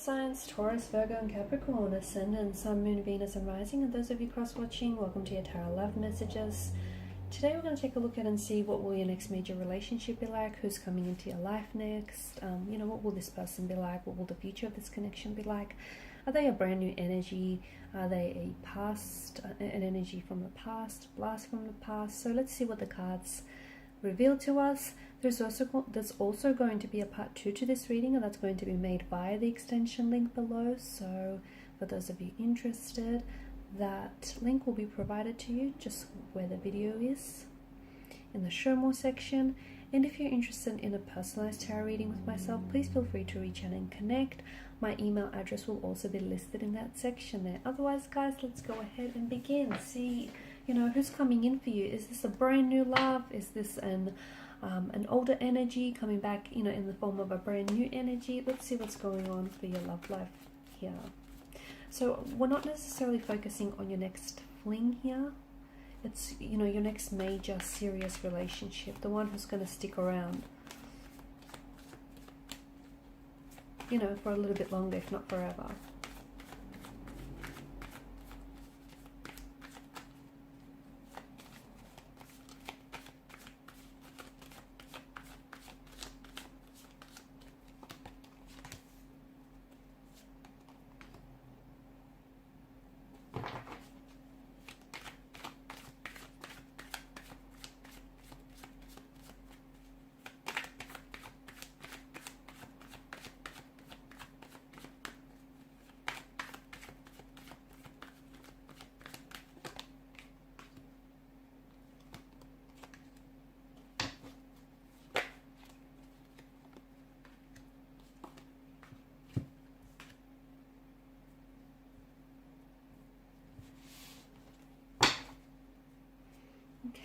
signs: Taurus, Virgo and Capricorn, Ascendant, Sun, Moon, Venus and Rising. And those of you cross-watching, welcome to your Tarot Love Messages. Today we're going to take a look at and see what will your next major relationship be like, who's coming into your life next, what will this person be like, what will the future of this connection be like. Are they a brand new energy? Are they an energy from the past, blast from the past? So let's see what the cards reveal to us. There's also going to be a part 2 to this reading, and that's going to be made via the extension link below. So for those of you interested, that link will be provided to you just where the video is in the show more section. And if you're interested in a personalized tarot reading with myself, please feel free to reach out and connect. My email address will also be listed in that section there. Otherwise, guys, let's go ahead and begin. See, who's coming in for you. Is this a brand new love? Is this an older energy coming back, in the form of a brand new energy? Let's see what's going on for your love life here. So we're not necessarily focusing on your next fling here. It's, your next major serious relationship, the one who's going to stick around, for a little bit longer, if not forever.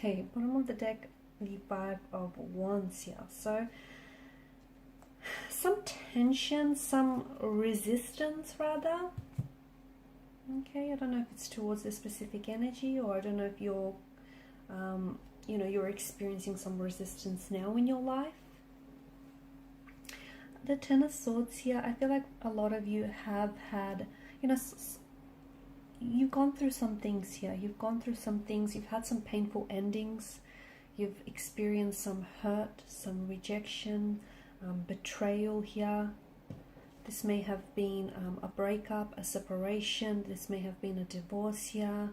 Okay, bottom of the deck, the 5 of Wands here. So some tension, some resistance rather. Okay, I don't know if it's towards this specific energy, or I don't know if you're, you're experiencing some resistance now in your life. The Ten of Swords here, I feel like a lot of you have had, you've gone through some things here. You've gone through some things. You've had some painful endings. You've experienced some hurt, some rejection, betrayal here. This may have been a breakup, a separation. This may have been a divorce here.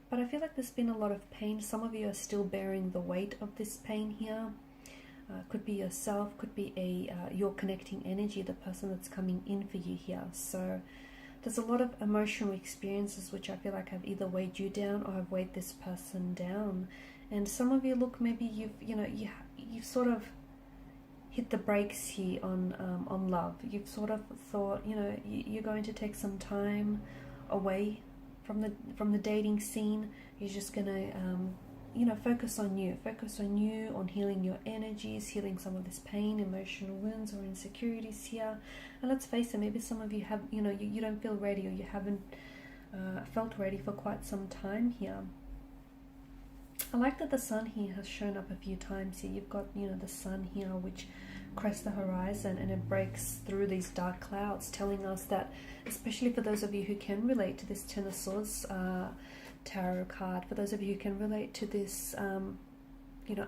But I feel like there's been a lot of pain. Some of you are still bearing the weight of this pain here. Could be yourself, could be your connecting energy, the person that's coming in for you here. So there's a lot of emotional experiences which I feel like have either weighed you down or have weighed this person down. And some of you, look, maybe you've sort of hit the brakes here on love. You've sort of thought, you're going to take some time away from the dating scene. You're just gonna focus on you, on healing your energies, healing some of this pain, emotional wounds or insecurities here. And let's face it, maybe some of you have, you don't feel ready, or you haven't felt ready for quite some time here. I like that the sun here has shown up a few times here. You've got, the sun here, which crests the horizon and it breaks through these dark clouds, telling us that, especially for those of you who can relate to this Ten of Swords tarot card, for those of you who can relate to this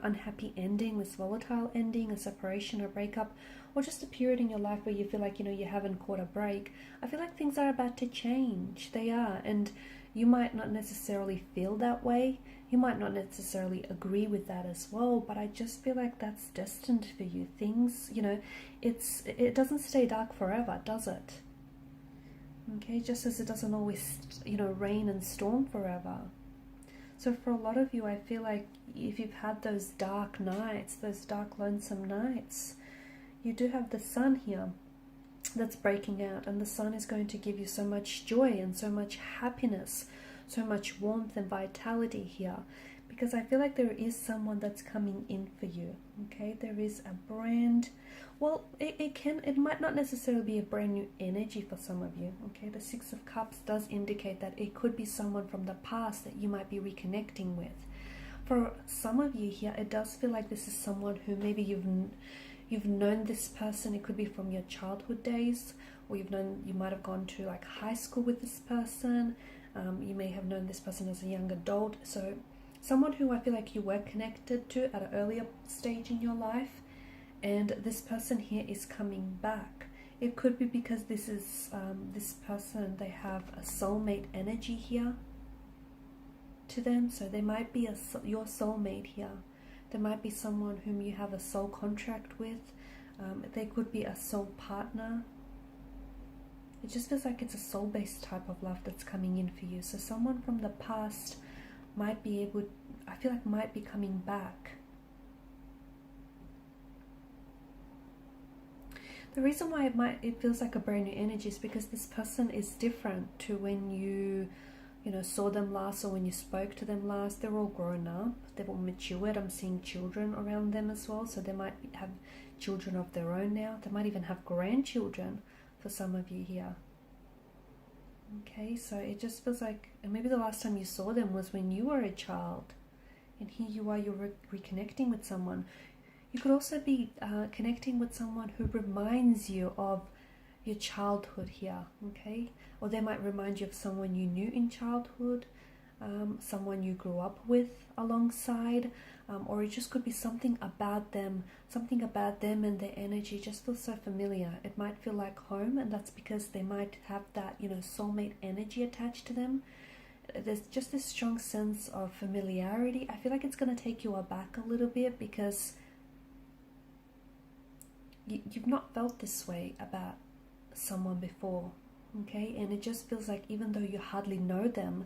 unhappy ending, this volatile ending, a separation, a breakup, or just a period in your life where you feel like you haven't caught a break, I feel like things are about to change. They are, and you might not necessarily feel that way, you might not necessarily agree with that as well, but I just feel like that's destined for you. Things, it doesn't stay dark forever, does it? Okay, just as it doesn't always, rain and storm forever. So for a lot of you, I feel like if you've had those dark nights, those dark, lonesome nights, you do have the sun here that's breaking out, and the sun is going to give you so much joy and so much happiness, so much warmth and vitality here, because I feel like there is someone that's coming in for you. Okay, there is a brand, well, it might not necessarily be a brand new energy for some of you. Okay, the Six of Cups does indicate that it could be someone from the past that you might be reconnecting with. For some of you here, it does feel like this is someone who maybe you've known this person. It could be from your childhood days, or you might have gone to like high school with this person. You may have known this person as a young adult. So someone who I feel like you were connected to at an earlier stage in your life, and this person here is coming back. It could be because this is this person, they have a soulmate energy here to them. So there might be your soulmate here. There might be someone whom you have a soul contract with. There could be a soul partner. It just feels like it's a soul-based type of love that's coming in for you. So someone from the past might be able, I feel like might be coming back. The reason why it feels like a brand new energy is because this person is different to when you saw them last, or when you spoke to them last. They're all grown up, they've all matured. I'm seeing children around them as well, so they might have children of their own now. They might even have grandchildren for some of you here. Okay, so it just feels like, and maybe the last time you saw them was when you were a child, and here you are, you're reconnecting with someone. You could also be connecting with someone who reminds you of your childhood here, okay? Or they might remind you of someone you knew in childhood, someone you grew up with alongside, or it just could be something about them and their energy just feels so familiar. It might feel like home, and that's because they might have that, soulmate energy attached to them. There's just this strong sense of familiarity. I feel like it's going to take you aback a little bit, because you've not felt this way about someone before, okay? And it just feels like even though you hardly know them,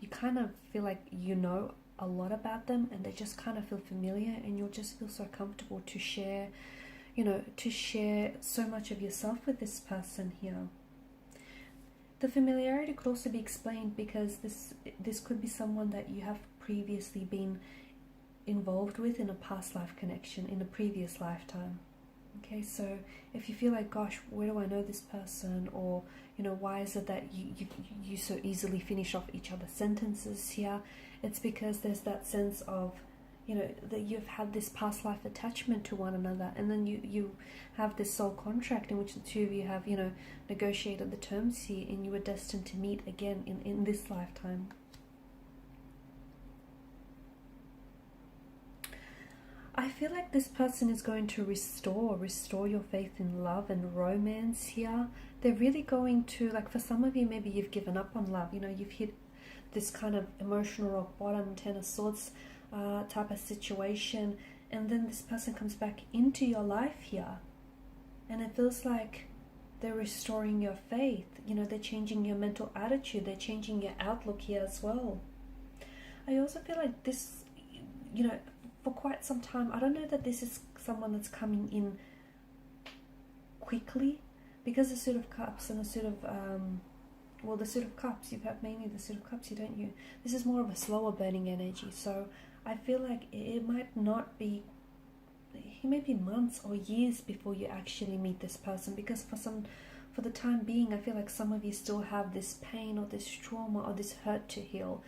you kind of feel like you know a lot about them, and they just kind of feel familiar, and you'll just feel so comfortable to share, to share so much of yourself with this person here. The familiarity could also be explained because this could be someone that you have previously been involved with in a past life connection, in a previous lifetime. Okay, so if you feel like, gosh, where do I know this person? Or, why is it that you so easily finish off each other's sentences here? It's because there's that sense of, that you've had this past life attachment to one another, and then you have this soul contract in which the two of you have, negotiated the terms here, and you were destined to meet again in this lifetime. I feel like this person is going to restore your faith in love and romance here. They're really going to, like, for some of you, maybe you've given up on love. You've hit this kind of emotional rock bottom, Ten of Swords type of situation. And then this person comes back into your life here. And it feels like they're restoring your faith. They're changing your mental attitude. They're changing your outlook here as well. I also feel like this, for quite some time, I don't know that this is someone that's coming in quickly, because the Suit of Cups and the Suit of, the Suit of Cups, you have mainly the Suit of Cups, don't you? This is more of a slower burning energy, so I feel like it might not be, it may be months or years before you actually meet this person, because for the time being, I feel like some of you still have this pain or this trauma or this hurt to heal.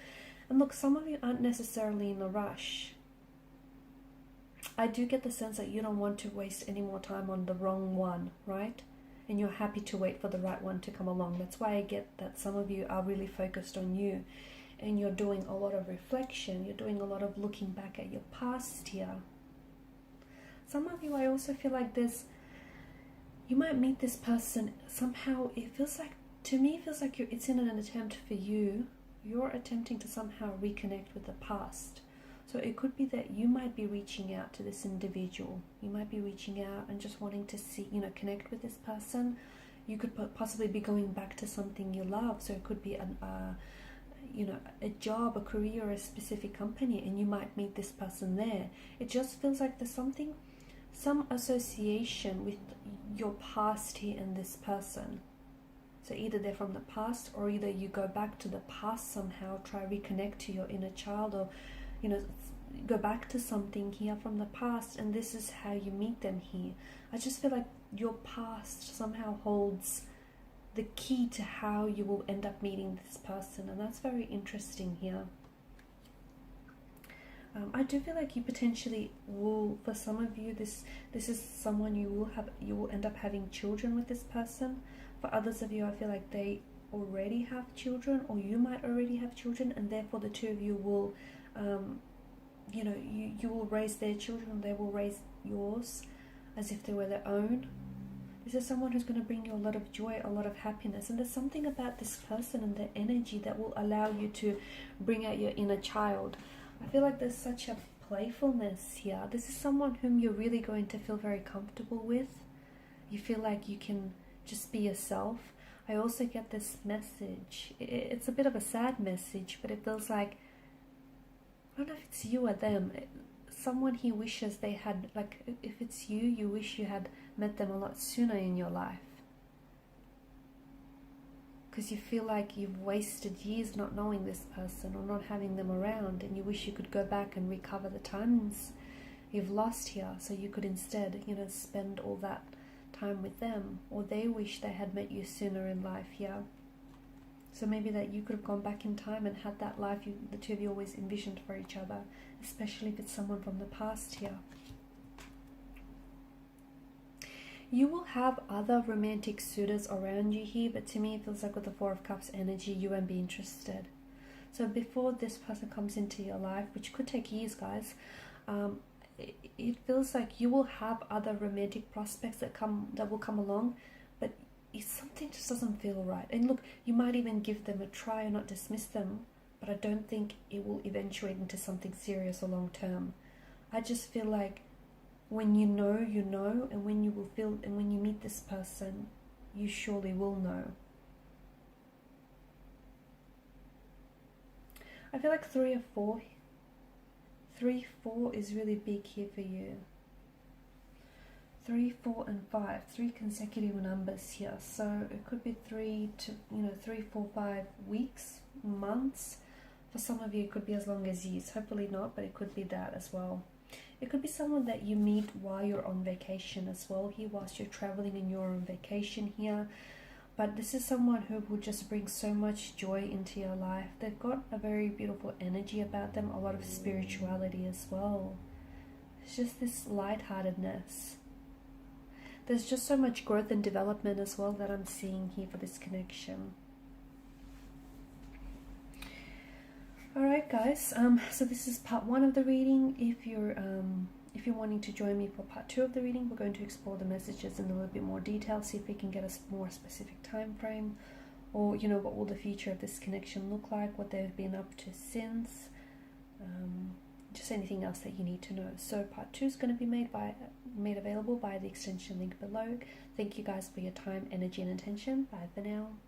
And look, some of you aren't necessarily in a rush. I do get the sense that you don't want to waste any more time on the wrong one, right? And you're happy to wait for the right one to come along. That's why I get that some of you are really focused on you, and you're doing a lot of reflection. You're doing a lot of looking back at your past here. Some of you, I also feel like you might meet this person somehow. It feels like, to me, it feels like it's in an attempt for you. You're attempting to somehow reconnect with the past. So it could be that you might be reaching out to this individual. You might be reaching out and just wanting to see, connect with this person. You could possibly be going back to something you love. So it could be a job, a career, or a specific company, and you might meet this person there. It just feels like there's some association with your past here and this person. So either they're from the past, or either you go back to the past somehow, try reconnect to your inner child, or go back to something here from the past, and this is how you meet them here. I just feel like your past somehow holds the key to how you will end up meeting this person, and that's very interesting here. I do feel like you potentially will, for some of you, this is someone you will end up having children with this person. For others of you, I feel like they already have children, or you might already have children, and therefore the two of you will, you know, you will raise their children, and they will raise yours as if they were their own. This is someone who's going to bring you a lot of joy, a lot of happiness, and there's something about this person and their energy that will allow you to bring out your inner child. I feel like there's such a playfulness here. This is someone whom you're really going to feel very comfortable with. You feel like you can just be yourself. I also get this message. It's a bit of a sad message, but it feels like, I don't know if it's you or them. Someone he wishes they had, like, if it's you, you wish you had met them a lot sooner in your life. Because you feel like you've wasted years not knowing this person or not having them around, and you wish you could go back and recover the times you've lost here, so you could instead, you know, spend all that time with them. Or they wish they had met you sooner in life here. So maybe that you could have gone back in time and had that life the two of you always envisioned for each other, especially if it's someone from the past here. You will have other romantic suitors around you here, but to me it feels like with the Four of Cups energy, you won't be interested. So before this person comes into your life, which could take years, guys, it feels like you will have other romantic prospects that will come along, but something just doesn't feel right. And look, you might even give them a try and not dismiss them, but I don't think it will eventuate into something serious or long term. I just feel like when you know, you know, and when you meet this person, you surely will know. I feel like 3 or 4. 3, 4 is really big here for you. 3, 4, and 5, 3 consecutive numbers here. So it could be 3 to 3, 4, 5 weeks, months. For some of you, it could be as long as years. Hopefully not, but it could be that as well. It could be someone that you meet while you're on vacation as well here, whilst you're traveling and you're on vacation here. But this is someone who will just bring so much joy into your life. They've got a very beautiful energy about them, a lot of spirituality as well. It's just this lightheartedness. There's just so much growth and development as well that I'm seeing here for this connection. Alright guys, so this is part 1 of the reading. If you're wanting to join me for part 2 of the reading, we're going to explore the messages in a little bit more detail, see if we can get a more specific time frame, or what will the future of this connection look like, what they've been up to since, just anything else that you need to know. So part 2 is going to be made available by the extension link below. Thank you guys for your time, energy, and attention. Bye for now.